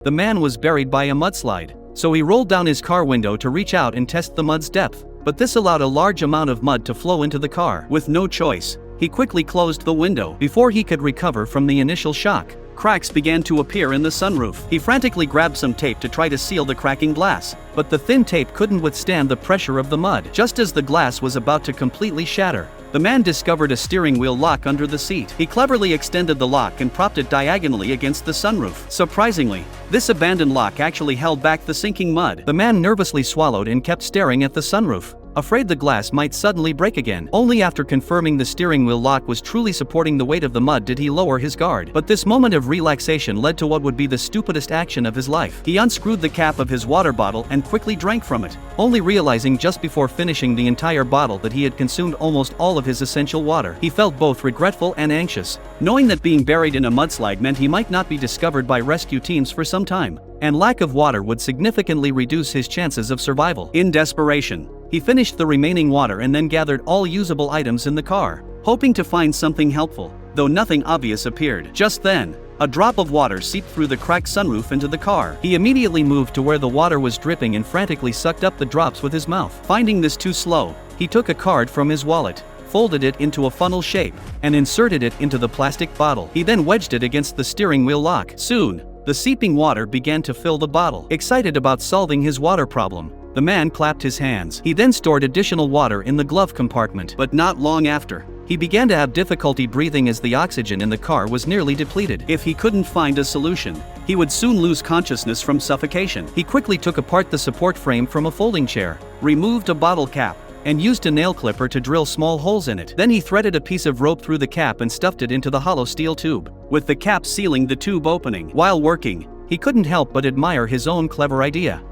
The man was buried by a mudslide, so he rolled down his car window to reach out and test the mud's depth. But this allowed a large amount of mud to flow into the car. With no choice, he quickly closed the window. Before he could recover from the initial shock, cracks began to appear in the sunroof. He frantically grabbed some tape to try to seal the cracking glass, but the thin tape couldn't withstand the pressure of the mud. Just as the glass was about to completely shatter, the man discovered a steering wheel lock under the seat. He cleverly extended the lock and propped it diagonally against the sunroof. Surprisingly, this abandoned lock actually held back the sinking mud. The man nervously swallowed and kept staring at the sunroof, afraid the glass might suddenly break again. Only after confirming the steering wheel lock was truly supporting the weight of the mud did he lower his guard. But this moment of relaxation led to what would be the stupidest action of his life. He unscrewed the cap of his water bottle and quickly drank from it, only realizing just before finishing the entire bottle that he had consumed almost all of his essential water. He felt both regretful and anxious, knowing that being buried in a mudslide meant he might not be discovered by rescue teams for some time, and lack of water would significantly reduce his chances of survival. In desperation, he finished the remaining water and then gathered all usable items in the car, hoping to find something helpful, though nothing obvious appeared. Just then, a drop of water seeped through the cracked sunroof into the car. He immediately moved to where the water was dripping and frantically sucked up the drops with his mouth. Finding this too slow, he took a card from his wallet, folded it into a funnel shape, and inserted it into the plastic bottle. He then wedged it against the steering wheel lock. Soon, the seeping water began to fill the bottle. Excited about solving his water problem, the man clapped his hands. He then stored additional water in the glove compartment. But not long after, he began to have difficulty breathing as the oxygen in the car was nearly depleted. If he couldn't find a solution, he would soon lose consciousness from suffocation. He quickly took apart the support frame from a folding chair, removed a bottle cap, and used a nail clipper to drill small holes in it. Then he threaded a piece of rope through the cap and stuffed it into the hollow steel tube, with the cap sealing the tube opening. While working, he couldn't help but admire his own clever idea.